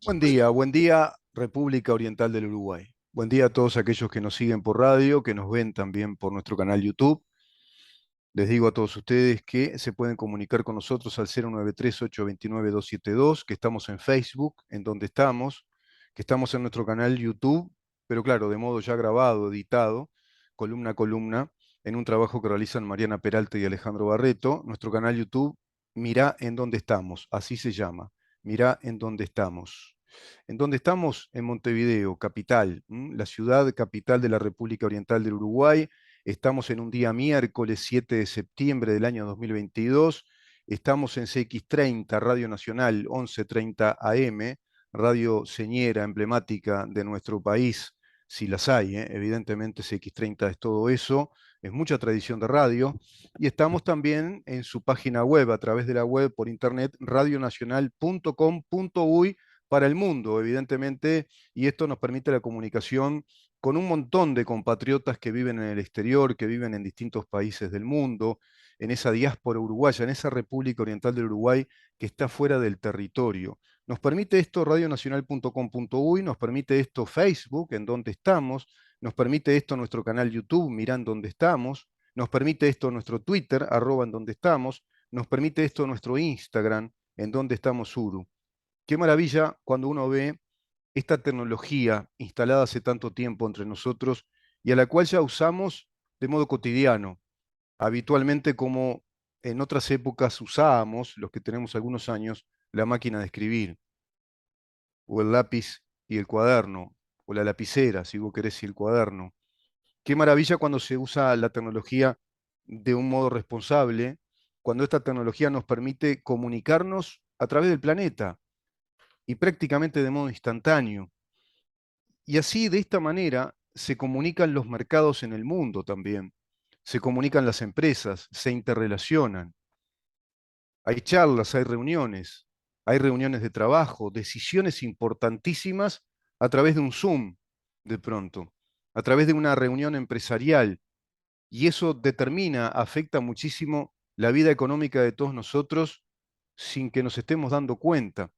Buen día, República Oriental del Uruguay. Buen día a todos aquellos que nos siguen por radio, que nos ven también por nuestro canal YouTube. Les digo a todos ustedes que se pueden comunicar con nosotros al 093-829-272, que estamos en Facebook, en donde estamos, que estamos en nuestro canal YouTube, pero claro, de modo ya grabado, editado, columna a columna, en un trabajo que realizan Mariana Peralta y Alejandro Barreto. Nuestro canal YouTube, Mirá en dónde estamos, así se llama, Mirá en dónde estamos. ¿En dónde estamos? En Montevideo, capital, la ciudad capital de la República Oriental del Uruguay. Estamos en un día miércoles 7 de septiembre del año 2022. Estamos en CX30, Radio Nacional 1130 AM, radio señera, emblemática de nuestro país, si las hay, evidentemente CX30 es todo eso, es mucha tradición de radio. Y estamos también en su página web, a través de la web por internet, radionacional.com.uy para el mundo, evidentemente, y esto nos permite la comunicación con un montón de compatriotas que viven en el exterior, que viven en distintos países del mundo, en esa diáspora uruguaya, en esa República Oriental del Uruguay que está fuera del territorio. Nos permite esto radionacional.com.uy, nos permite esto Facebook, en donde estamos, nos permite esto nuestro canal YouTube, mirando dónde estamos, nos permite esto nuestro Twitter, @ en donde estamos, nos permite esto nuestro Instagram, en donde estamos Uru. Qué maravilla cuando uno ve esta tecnología instalada hace tanto tiempo entre nosotros y a la cual ya usamos de modo cotidiano, habitualmente como en otras épocas usábamos, los que tenemos algunos años, la máquina de escribir, o el lápiz y el cuaderno, o la lapicera, si vos querés, y el cuaderno. Qué maravilla cuando se usa la tecnología de un modo responsable, cuando esta tecnología nos permite comunicarnos a través del planeta y prácticamente de modo instantáneo. Y así, de esta manera, se comunican los mercados en el mundo también, se comunican las empresas, se interrelacionan. Hay charlas, hay reuniones de trabajo, decisiones importantísimas a través de un Zoom, de pronto, a través de una reunión empresarial. Y eso determina, afecta muchísimo la vida económica de todos nosotros sin que nos estemos dando cuenta.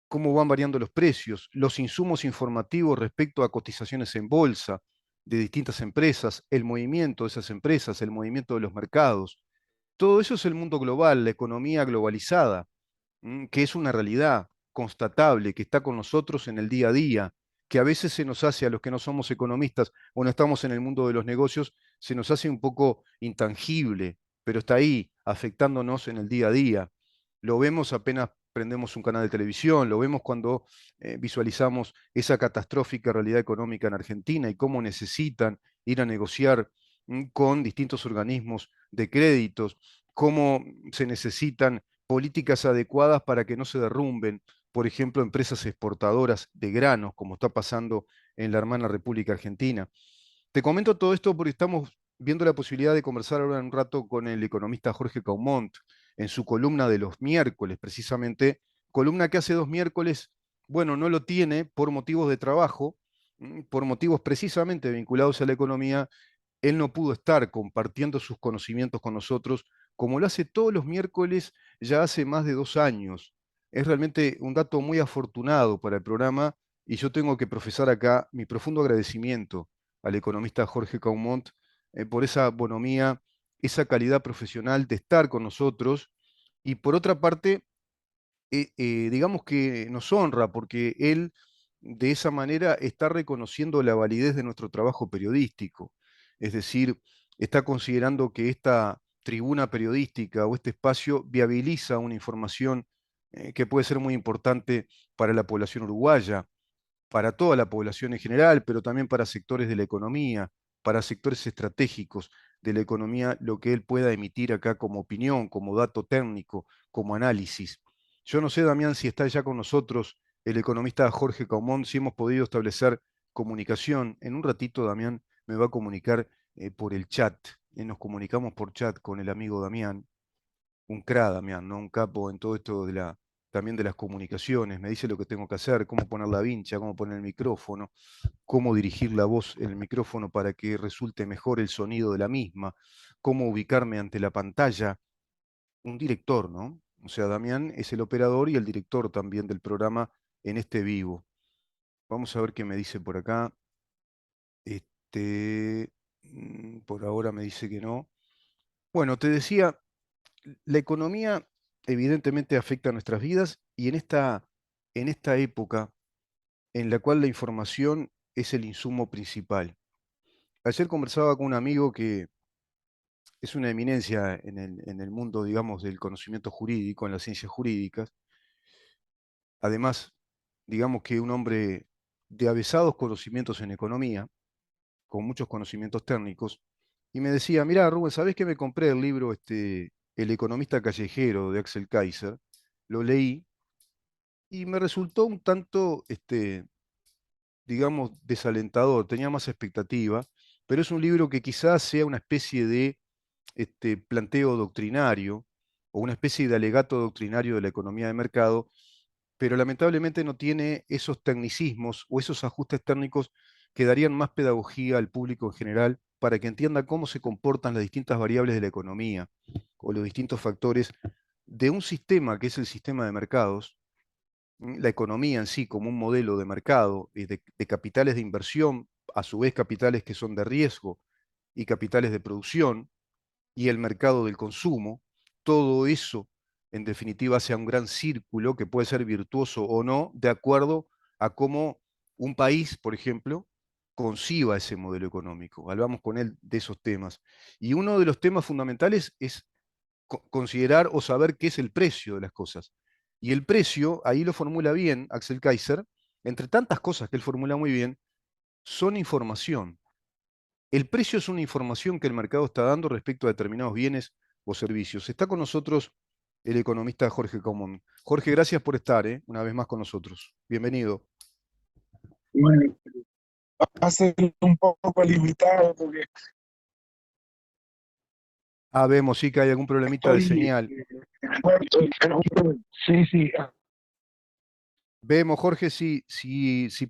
Cómo van variando los precios, los insumos informativos respecto a cotizaciones en bolsa de distintas empresas, el movimiento de esas empresas, el movimiento de los mercados. Todo eso es el mundo global, la economía globalizada, que es una realidad constatable, que está con nosotros en el día a día, que a veces se nos hace a los que no somos economistas o no estamos en el mundo de los negocios, se nos hace un poco intangible, pero está ahí, afectándonos en el día a día. Lo vemos apenas prendemos un canal de televisión, lo vemos cuando visualizamos esa catastrófica realidad económica en Argentina y cómo necesitan ir a negociar con distintos organismos de créditos, cómo se necesitan políticas adecuadas para que no se derrumben, por ejemplo, empresas exportadoras de granos, como está pasando en la hermana República Argentina. Te comento todo esto porque estamos viendo la posibilidad de conversar ahora en un rato con el economista Jorge Caumont en su columna de los miércoles, precisamente, columna que hace 2 miércoles, bueno, no lo tiene por motivos de trabajo, por motivos precisamente vinculados a la economía, él no pudo estar compartiendo sus conocimientos con nosotros como lo hace todos los miércoles ya hace más de 2 años. Es realmente un dato muy afortunado para el programa y yo tengo que profesar acá mi profundo agradecimiento al economista Jorge Caumont por esa bonomía, esa calidad profesional de estar con nosotros y por otra parte, digamos que nos honra porque él de esa manera está reconociendo la validez de nuestro trabajo periodístico. Es decir, está considerando que esta tribuna periodística o este espacio viabiliza una información que puede ser muy importante para la población uruguaya, para toda la población en general, pero también para sectores de la economía, para sectores estratégicos de la economía, lo que él pueda emitir acá como opinión, como dato técnico, como análisis. Yo no sé, Damián, si está ya con nosotros el economista Jorge Caumont, si hemos podido establecer comunicación. En un ratito, Damián me va a comunicar por el chat. Nos comunicamos por chat con el amigo Damián, un cra, Damián, ¿no? Un capo en todo esto de también de las comunicaciones. Me dice lo que tengo que hacer, cómo poner la vincha, cómo poner el micrófono, cómo dirigir la voz en el micrófono para que resulte mejor el sonido de la misma, cómo ubicarme ante la pantalla. Un director, ¿no? O sea, Damián es el operador y el director también del programa en este vivo. Vamos a ver qué me dice por acá. Por ahora me dice que no. Bueno, te decía, la economía evidentemente afecta a nuestras vidas y en esta época en la cual la información es el insumo principal. Ayer conversaba con un amigo que es una eminencia en el mundo, digamos, del conocimiento jurídico, en las ciencias jurídicas. Además, digamos que un hombre de avesados conocimientos en economía, con muchos conocimientos técnicos, y me decía, mira, Rubén, ¿sabés que me compré el libro El economista callejero de Axel Kaiser? Lo leí y me resultó un tanto, digamos, desalentador, tenía más expectativa, pero es un libro que quizás sea una especie de planteo doctrinario o una especie de alegato doctrinario de la economía de mercado, pero lamentablemente no tiene esos tecnicismos o esos ajustes técnicos que darían más pedagogía al público en general para que entienda cómo se comportan las distintas variables de la economía o los distintos factores de un sistema que es el sistema de mercados, la economía en sí como un modelo de mercado y de capitales de inversión, a su vez capitales que son de riesgo y capitales de producción, y el mercado del consumo, todo eso en definitiva sea un gran círculo que puede ser virtuoso o no, de acuerdo a cómo un país, por ejemplo, conciba ese modelo económico. Hablamos con él de esos temas. Y uno de los temas fundamentales es considerar o saber qué es el precio de las cosas. Y el precio, ahí lo formula bien Axel Kaiser, entre tantas cosas que él formula muy bien, son información. El precio es una información que el mercado está dando respecto a determinados bienes o servicios. Está con nosotros el economista Jorge Común. Jorge, gracias por estar, una vez más con nosotros. Bienvenido. Bueno, va a ser un poco limitado porque Ah, vemos, sí que hay algún problemita de estoy señal. en el puerto, pero sí, sí, Vemos, Jorge, si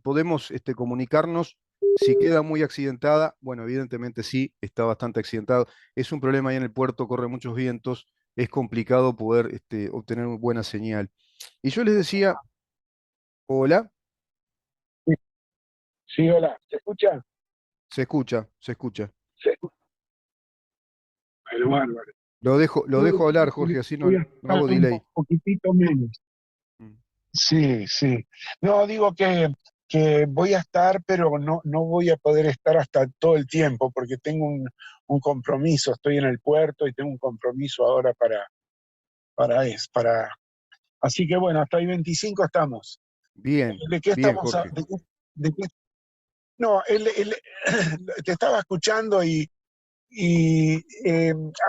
podemos comunicarnos. Si queda muy accidentada, bueno, evidentemente sí, está bastante accidentado. Es un problema ahí en el puerto, corre muchos vientos, es complicado poder obtener buena señal. Y yo les decía, hola, sí, sí, hola, ¿se escucha? se escucha, se escucha. Se escucha. Bueno, bárbaro. Lo No, dejo hablar, Jorge, así no, voy a no hago estar un delay. poquitito menos. Mm. Sí, sí. No, digo que voy a estar, pero no voy a poder estar hasta todo el tiempo porque tengo un compromiso. Estoy en el puerto y tengo un compromiso ahora para. Así que bueno, hasta el 25 estamos. Bien, ¿De qué bien, estamos? Jorge. De qué No, te estaba escuchando y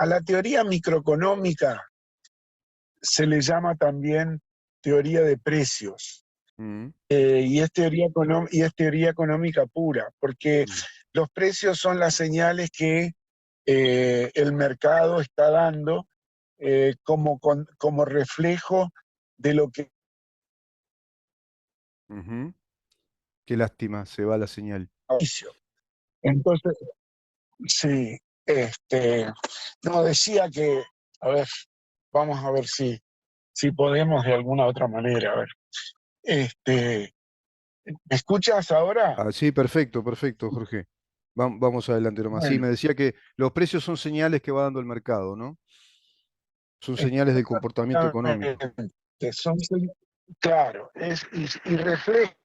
a la teoría microeconómica se le llama también teoría de precios, Mm, y es teoría económica pura, porque mm, los precios son las señales que el mercado está dando como reflejo de lo que. ujú. Qué lástima, se va la señal. Entonces, sí, no, decía que, a ver, vamos a ver si podemos de alguna otra manera, a ver. Este, ¿Me escuchas ahora? Ah, sí, perfecto, perfecto, Jorge. Vamos adelante nomás. Sí, Bueno, me decía que los precios son señales que va dando el mercado, ¿no? Son señales del comportamiento económico. exactamente, claro, y reflejan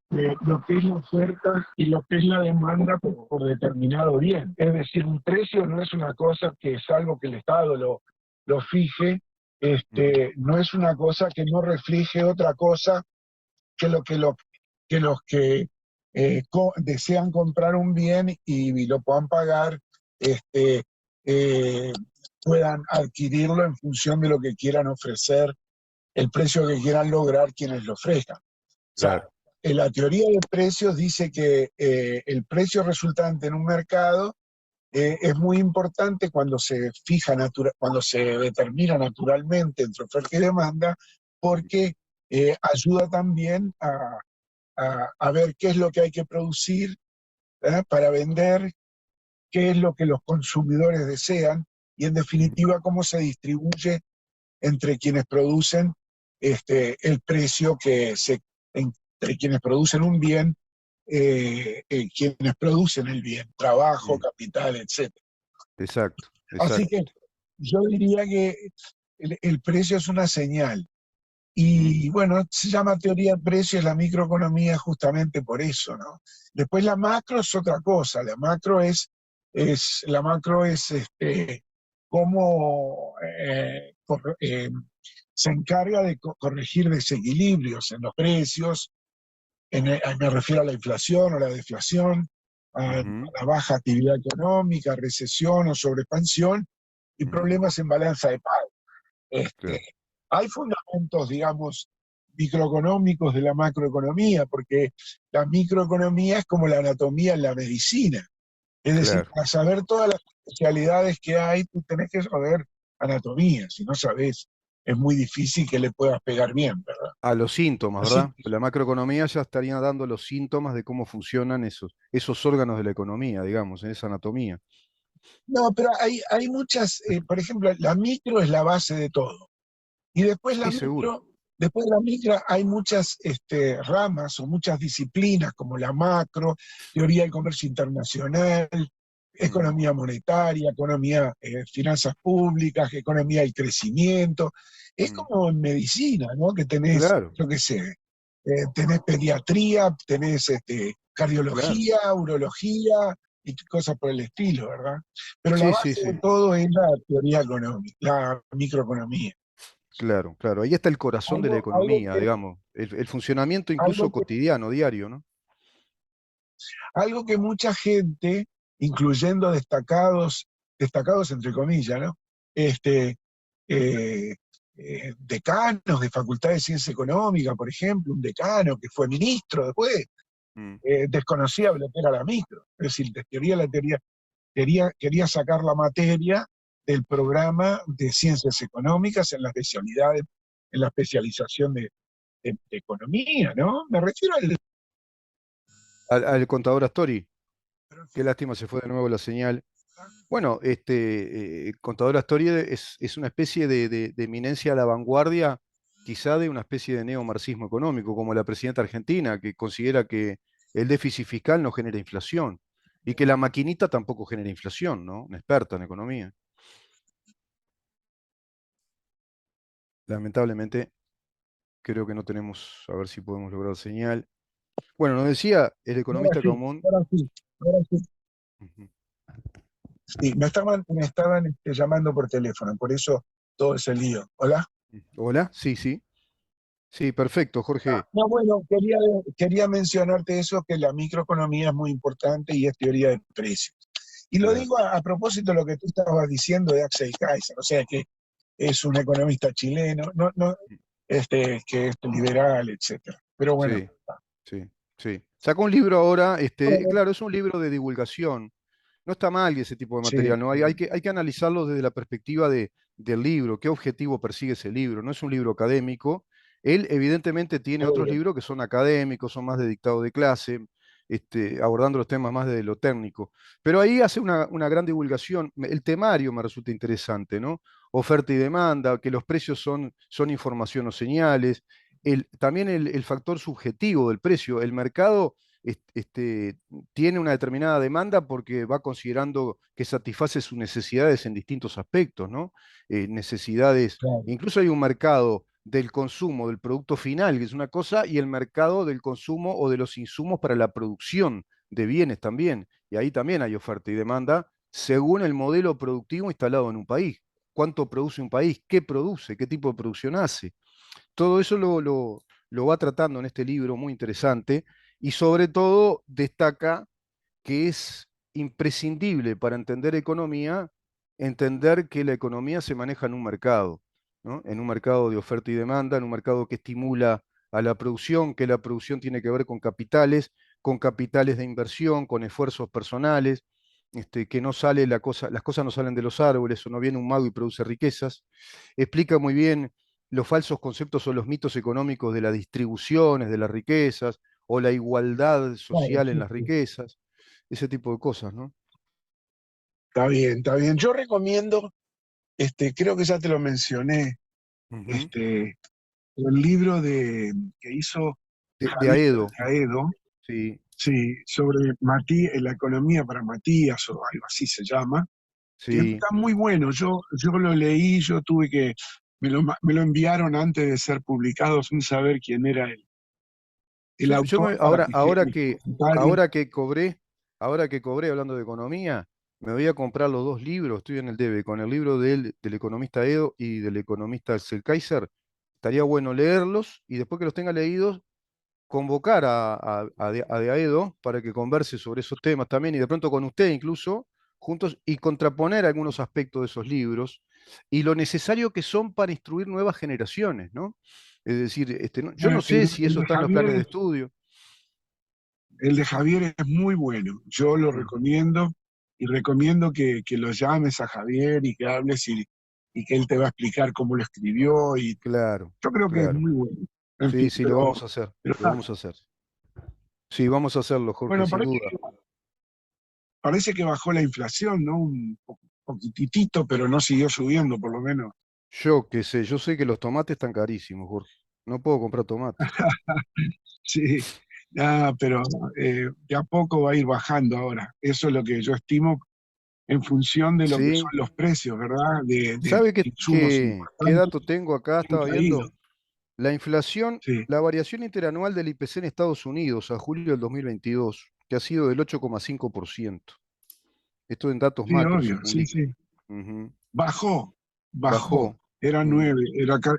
lo que es la oferta y lo que es la demanda por determinado bien. Es decir, un precio no es una cosa que, salvo que el Estado lo fije, Mm, no es una cosa que no refleje otra cosa que los que desean comprar un bien y lo puedan pagar, este, eh, puedan adquirirlo en función de lo que quieran ofrecer, el precio que quieran lograr quienes lo ofrezcan. O sea, claro. la teoría de precios dice que el precio resultante en un mercado es muy importante cuando cuando se determina naturalmente entre oferta y demanda, Mm, porque ayuda también a ver qué es lo que hay que producir para vender, qué es lo que los consumidores desean y en definitiva cómo se distribuye entre quienes producen el precio entre quienes producen un bien, quienes producen el bien, trabajo, Mm, capital, etc. exacto, Así que exacto. yo diría que el precio es una señal. Ujú, Y bueno, se llama teoría de precios la microeconomía justamente por eso, ¿no? Después la macro es otra cosa, la macro es cómo se encarga de corregir desequilibrios en los precios, me refiero a la inflación o la deflación, a ujú, la baja actividad económica, recesión o sobreexpansión y ujú, problemas en balanza de pago. Este, claro. hay fundamentos, digamos, microeconómicos de la macroeconomía, porque la microeconomía es como la anatomía en la medicina. Es decir, Claro. para saber todas las especialidades que hay, tú tenés que saber anatomía. Si no sabes, es muy difícil que le puedas pegar bien, ¿verdad? A los síntomas, Así ¿verdad? que, La macroeconomía ya estaría dando los síntomas de cómo funcionan esos órganos de la economía, digamos, en esa anatomía. no, pero hay muchas, por ejemplo, la micro es la base de todo. Y Sí, seguro. después de la micro hay muchas ramas o muchas disciplinas como la macro, teoría del comercio internacional, Mm, economía monetaria, economía, finanzas públicas, economía del crecimiento. Es mm, como en medicina, ¿no? Que tenés, claro, yo qué sé, tenés pediatría, tenés claro. cardiología, urología y cosas por el estilo, ¿verdad? Pero la Sí, sí, base de sí. todo es la teoría económica, la microeconomía. Claro, claro. Ahí está el corazón de la Algo, algo, economía, que, digamos. El funcionamiento incluso algo, que, cotidiano, diario, ¿no? algo que mucha gente, incluyendo destacados entre comillas, ¿no? Este, eh, decanos de Facultad de Ciencia Económica, por ejemplo, un decano que fue ministro después, Mm, desconocía lo que era la micro. Es decir, quería sacar la materia del programa de Ciencias Económicas en la especialización de economía, ¿no? Me refiero al... al contador Astori, qué lástima, se fue de nuevo la señal. Bueno, contador Astori es una especie de eminencia a la vanguardia, quizá de una especie de neomarxismo económico, como la presidenta argentina, que considera que el déficit fiscal no genera inflación y que la maquinita tampoco genera inflación, ¿no? Una experta en economía. Lamentablemente, creo que no tenemos, a ver si podemos lograr señal. Bueno, nos decía el Ahora economista sí, común. ahora sí, ahora sí. Ujú. Sí, me estaban llamando por teléfono, por eso todo ese lío. ¿Hola? Hola, sí, sí. Sí, perfecto, Jorge. No, bueno, quería mencionarte eso, que la microeconomía es muy importante y es teoría de precios. Y lo Claro. digo a propósito de lo que tú estabas diciendo de Axel Kaiser, o sea que es un economista chileno, no, no, que es liberal, etcétera. Pero bueno, Sí, sí, sí. Sacó un libro ahora, claro, es un libro de divulgación. No está mal ese tipo de sí, material, ¿no? Hay que analizarlo desde la perspectiva del libro, qué objetivo persigue ese libro. No es un libro académico. Él, evidentemente, tiene otros seguro. libros que son académicos, son más de dictado de clase, abordando los temas más de lo técnico. Pero ahí hace una gran divulgación. El temario me resulta interesante, ¿no? Oferta y demanda, que los precios son información o señales. También el factor subjetivo del precio. El mercado tiene una determinada demanda porque va considerando que satisface sus necesidades en distintos aspectos, ¿no? Necesidades, Claro, incluso hay un mercado del consumo del producto final, que es una cosa, y el mercado del consumo o de los insumos para la producción de bienes también. Y ahí también hay oferta y demanda según el modelo productivo instalado en un país. ¿Cuánto produce un país? ¿Qué produce? ¿Qué tipo de producción hace? Todo eso lo va tratando en este libro muy interesante y sobre todo destaca que es imprescindible para entender economía, entender que la economía se maneja en un mercado, ¿no? En un mercado de oferta y demanda, en un mercado que estimula a la producción, que la producción tiene que ver con capitales de inversión, con esfuerzos personales, que no sale las cosas no salen de los árboles, o no viene un mago y produce riquezas. Explica muy bien los falsos conceptos o los mitos económicos de las distribuciones de las riquezas o la igualdad claro, social en sí, las sí. riquezas, ese tipo de cosas, ¿no? Está bien, está bien. Yo recomiendo creo que ya te lo mencioné, Ujú. este, el libro que hizo De Javier Aedo, de Aedo, sí, sí, sobre la economía para Matías o algo así se llama, que sí. está muy bueno. Yo lo leí, me lo enviaron antes de ser publicado sin saber quién era el autor para Ahora, que escriba el comentario. ahora que cobré, hablando de economía, me voy a comprar los dos libros, estoy en el debe, con el libro del economista Edo y del economista Axel Kaiser. Estaría bueno leerlos y después que los tenga leídos, convocar a De Aedo para que converse sobre esos temas también y de pronto con usted incluso, juntos, y contraponer algunos aspectos de esos libros y lo necesario que son para instruir nuevas generaciones, ¿no? Es decir, yo no sé si El eso de está en los planes de Javier, estudio. el de Javier es muy bueno. Yo lo Ujú. recomiendo y recomiendo que lo llames a Javier y que hables y que él te va a explicar cómo lo escribió. Y Claro, yo creo que es claro. muy bueno. En Sí, fin, sí, lo vamos a hacer, pero lo nada. vamos a hacer. Sí, vamos a hacerlo, Jorge, Bueno, sin duda. parece que bajó la inflación, ¿no? Poquitito, pero no siguió subiendo, por lo menos. Yo qué sé, yo sé que los tomates están carísimos, Jorge. No puedo comprar tomate. Sí, pero de a poco va a ir bajando ahora. Eso es lo que yo estimo en función de lo que son Sí. los precios, ¿verdad? De ¿Sabe insumos qué importantes dato tengo acá? que han Estaba caído. viendo. La inflación, Sí, la variación interanual del IPC en Estados Unidos a julio del 2022, que ha sido del 8,5%. Esto en datos sí, macro se obvio, sí, publica. sí. Ujú. Bajó, bajó. Bajó. Era Mm. 9,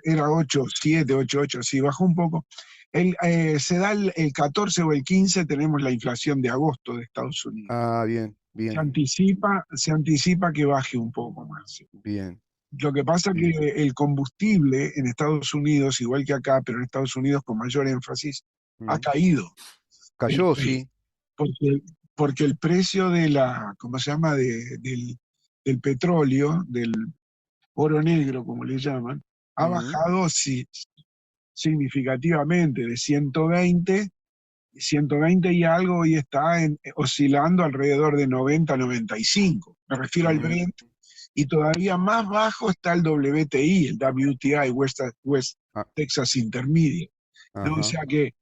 era 8, 7, 8, 8, sí, bajó un poco. Se da el 14 o el 15, tenemos la inflación de agosto de Estados Unidos. Ah, bien, bien, Se anticipa que baje un poco más. bien, Lo que pasa que bien. el combustible en Estados Unidos, igual que acá, pero en Estados Unidos con mayor énfasis, ha Mm. caído el Cayó, precio, sí. porque, porque el precio de ¿cómo se llama? Del petróleo, del oro negro, como le llaman, ha Mm. bajado sí, significativamente de 120 y algo y está oscilando alrededor de 90, 95. Me refiero al Mm. Brent. Y todavía más bajo está el WTI, el WTI, West Ah, Texas Intermediate, ¿no? O ajá. sea que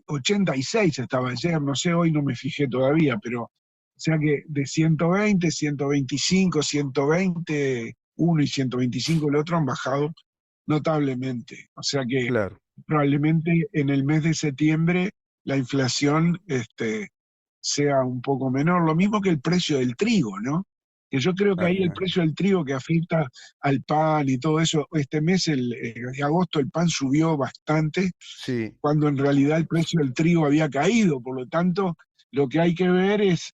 86 estaba ayer, no sé, hoy no me fijé todavía, pero o sea que de 120, 125, 120, uno y 125 el otro han bajado notablemente. O sea que Claro. probablemente en el mes de septiembre la inflación sea un poco menor. Lo mismo que el precio del trigo, ¿no? Que yo creo que ahí el Ajá. precio del trigo que afecta al pan y todo eso, este mes de agosto el pan subió bastante, Sí, cuando en realidad el precio del trigo había caído. Por lo tanto, lo que hay que ver es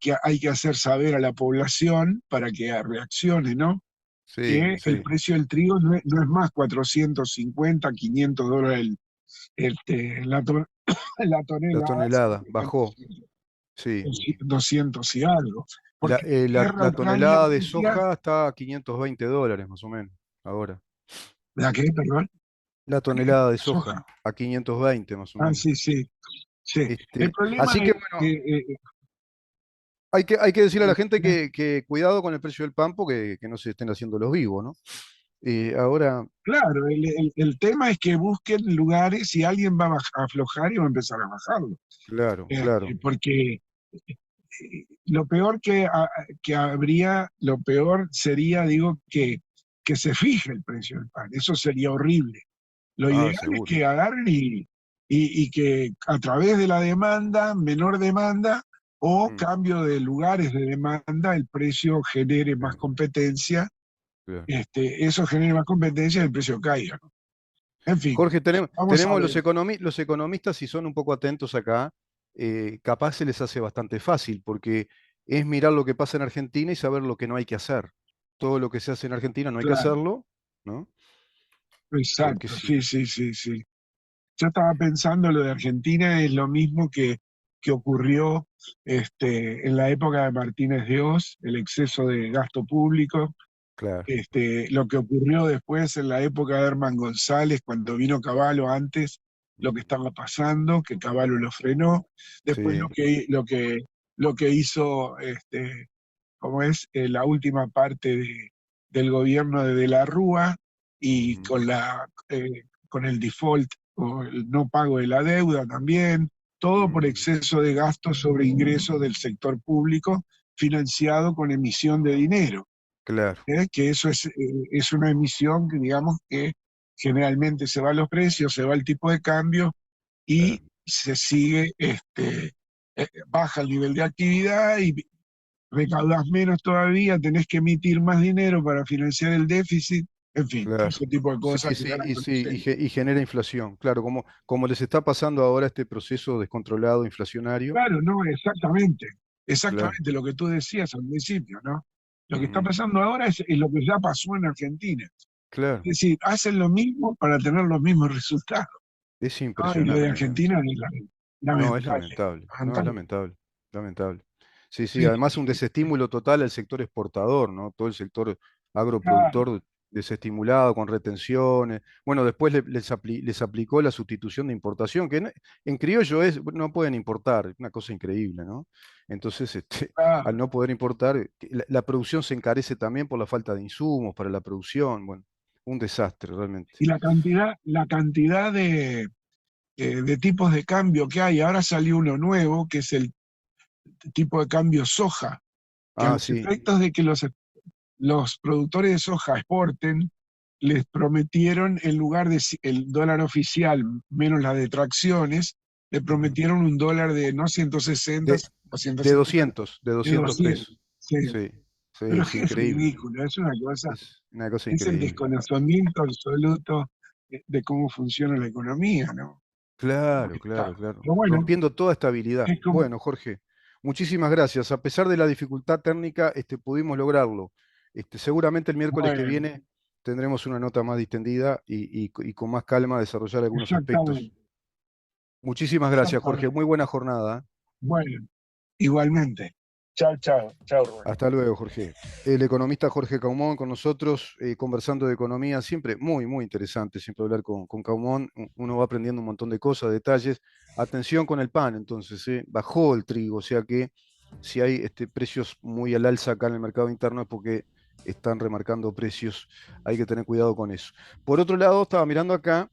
que hay que hacer saber a la población para que reaccione, ¿no? sí, Que el sí. precio del trigo no es más 450, $500 la La tonelada, sino tonelada que están bajó, sí. 200 y algo. Porque la guerra La tonelada de Ucrania-Rusia, soja está a $520 más o menos ahora. ¿la qué, perdón? La ¿La qué? tonelada de ¿La soja? soja a 520 más o Ah, menos. sí, sí, sí. El problema Así que es bueno, que, hay que decirle a la gente eh, que cuidado con el precio del pan porque que no se estén haciendo los vivos, ¿no? Ahora, claro, el tema es que busquen lugares y alguien va a aflojar y va a empezar a bajarlo. claro, claro, Porque lo peor que habría, lo peor sería, digo, que se fije el precio del pan. Eso sería horrible. Lo ah, ideal es seguro, que agarren y que a través de la demanda, menor demanda o mm, cambio de lugares de demanda, el precio genere más claro, competencia. claro. Eso genere más competencia y el precio caiga, ¿no? En fin, Jorge, vamos a tenemos ver. los economistas, si son un poco atentos acá, capaz se les hace bastante fácil, porque es mirar lo que pasa en Argentina y saber lo que no hay que hacer. Todo lo que se hace en Argentina no hay que Claro, hacerlo, ¿no? Porque exacto, sí, sí, sí, sí, sí. Yo estaba pensando lo de Argentina es lo mismo que ocurrió en la época de Martínez de Oz, el exceso de gasto público, claro. lo que ocurrió después en la época de Herman González, cuando vino Cavallo antes, lo que Mm, estaba pasando, que Cavallo lo frenó, después sí, lo que hizo como es la última parte del gobierno de la Rúa y Ujú. con el default o el no pago de la deuda también, todo por Mm, exceso de gastos sobre ingresos del sector público financiado con emisión de dinero. claro, Que eso es una emisión que digamos que generalmente se va a los precios, se va al tipo de cambio y claro, se sigue, baja el nivel de actividad y recaudas menos todavía, tenés que emitir más dinero para financiar el déficit, en fin, todo claro. ese tipo de Sí, cosas sí, que ya sí, las y, sí, conocemos. y genera inflación, claro, como les está pasando ahora este proceso descontrolado inflacionario, Claro, no, exactamente, claro, exactamente lo que tú decías al principio, ¿no? Lo que está ujú, pasando ahora es lo que ya pasó en Argentina. claro, Es decir, hacen lo mismo para tener los mismos resultados. es ¿No? Y lo de impresionante. Argentina es No, es lamentable, lamentable, no, es lamentable. lamentable, lamentable. Sí, sí, Sí, además un sí, desestímulo total al sector exportador, ¿no? Todo el sector claro, agroproductor desestimulado con retenciones. Bueno, después les aplicó la sustitución de importación, que en criollo no pueden importar, es una cosa increíble, ¿no? Entonces, al claro. no poder importar, la producción se encarece también por la falta de insumos para la producción, bueno, un desastre realmente. Y la cantidad de tipos de cambio que hay, ahora salió uno nuevo, que es el tipo de cambio soja, que a Ah, los sí, efectos de que los productores de soja exporten, les prometieron, en lugar de el dólar oficial menos las detracciones, le ujú. prometieron un dólar de no 160 De, o de 170, 200, de de 200 200. pesos. Sí. Sí, sí, Pero es es que es increíble. ridículo, es una cosa, Es una cosa es el increíble. desconocimiento absoluto de cómo funciona la economía, ¿no? Claro, claro, Lamentable. claro. Pero bueno, Rompiendo toda estabilidad. es como, Bueno, Jorge, muchísimas gracias. A pesar de la dificultad técnica, pudimos lograrlo. Seguramente el miércoles que bueno, viene tendremos una nota más distendida y con más calma desarrollar algunos aspectos. exactamente, Muchísimas gracias, Jorge. exactamente. Muy buena jornada. Bueno, igualmente. Chao, chao, chao, Rubén. Hasta luego, Jorge. El economista Jorge Caumón con nosotros, conversando de economía, siempre muy, muy interesante, siempre hablar con Caumón. Uno va aprendiendo un montón de cosas, detalles. Atención con el pan, entonces, bajó el trigo, o sea que si hay precios muy al alza acá en el mercado interno es porque están remarcando precios, hay que tener cuidado con eso. Por otro lado, estaba mirando acá,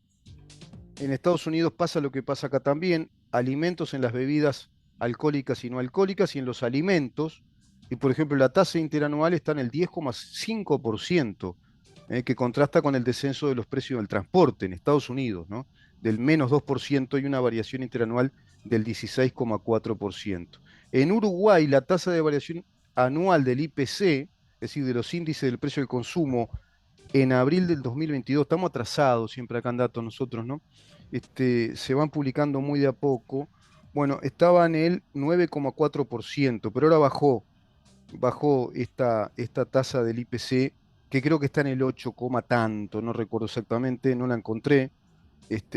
en Estados Unidos pasa lo que pasa acá también, alimentos en las bebidas alcohólicas y no alcohólicas y en los alimentos. Y por ejemplo, la tasa interanual está en el 10,5%, que contrasta con el descenso de los precios del transporte en Estados Unidos, ¿no? Del -2% y una variación interanual del 16,4%. En Uruguay, la tasa de variación anual del IPC, es decir, de los índices del precio del consumo, en abril del 2022, estamos atrasados siempre acá en datos nosotros, ¿no? Se van publicando muy de a poco. Bueno, estaba en el 9,4%, pero ahora bajó esta tasa del IPC, que creo que está en el 8, tanto, no recuerdo exactamente, no la encontré.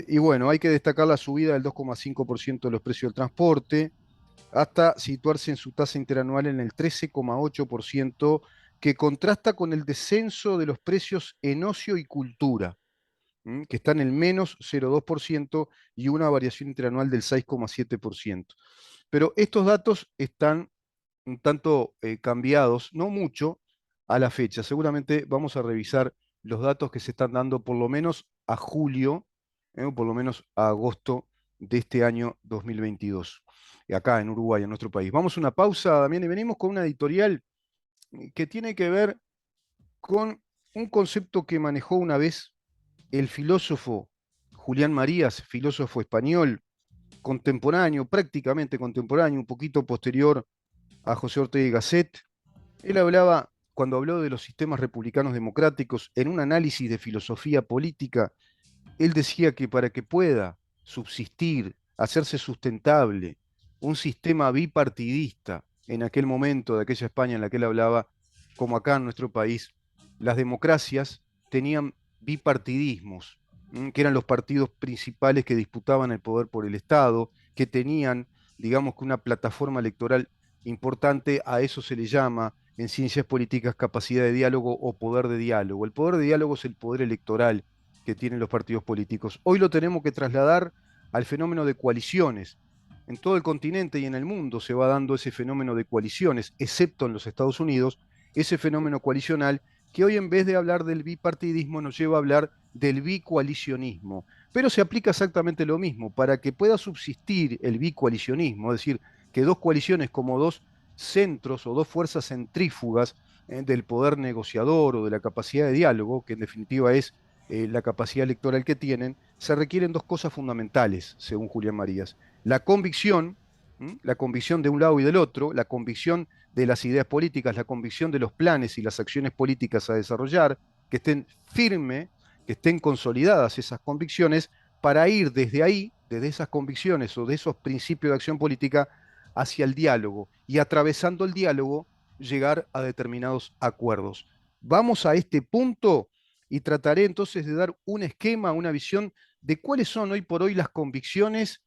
Y bueno, hay que destacar la subida del 2,5% de los precios del transporte, hasta situarse en su tasa interanual en el 13,8%, que contrasta con el descenso de los precios en ocio y cultura, que está en el -0,2% y una variación interanual del 6,7%. Pero estos datos están un tanto cambiados, no mucho, a la fecha. Seguramente vamos a revisar los datos que se están dando por lo menos a julio, o por lo menos a agosto de este año 2022, acá en Uruguay, en nuestro país. Vamos a una pausa, Damián, y venimos con una editorial que tiene que ver con un concepto que manejó una vez el filósofo Julián Marías, filósofo español, contemporáneo, prácticamente contemporáneo, un poquito posterior a José Ortega y Gasset. Él hablaba, cuando habló de los sistemas republicanos democráticos, en un análisis de filosofía política, él decía que para que pueda subsistir, hacerse sustentable, un sistema bipartidista en aquel momento de aquella España en la que él hablaba, como acá en nuestro país, las democracias tenían bipartidismos, que eran los partidos principales que disputaban el poder por el Estado, que tenían, digamos que una plataforma electoral importante, a eso se le llama en ciencias políticas capacidad de diálogo o poder de diálogo. El poder de diálogo es el poder electoral que tienen los partidos políticos. Hoy lo tenemos que trasladar al fenómeno de coaliciones, en todo el continente y en el mundo se va dando ese fenómeno de coaliciones, excepto en los Estados Unidos, ese fenómeno coalicional que hoy en vez de hablar del bipartidismo nos lleva a hablar del bicoalicionismo. Pero se aplica exactamente lo mismo. Para que pueda subsistir el bicoalicionismo, es decir, que dos coaliciones como dos centros o dos fuerzas centrífugas del poder negociador o de la capacidad de diálogo, que en definitiva es la capacidad electoral que tienen, se requieren dos cosas fundamentales, según Julián Marías. La convicción, la convicción de un lado y del otro, la convicción de las ideas políticas, la convicción de los planes y las acciones políticas a desarrollar, que estén firmes, que estén consolidadas esas convicciones, para ir desde ahí, desde esas convicciones o de esos principios de acción política, hacia el diálogo y atravesando el diálogo llegar a determinados acuerdos. Vamos a este punto y trataré entonces de dar un esquema, una visión de cuáles son hoy por hoy las convicciones,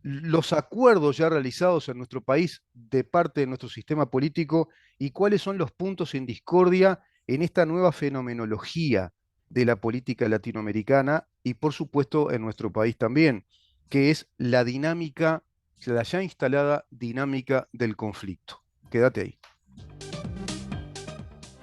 los acuerdos ya realizados en nuestro país de parte de nuestro sistema político y cuáles son los puntos en discordia en esta nueva fenomenología de la política latinoamericana y por supuesto en nuestro país también, que es la dinámica, la ya instalada dinámica del conflicto. Quédate ahí.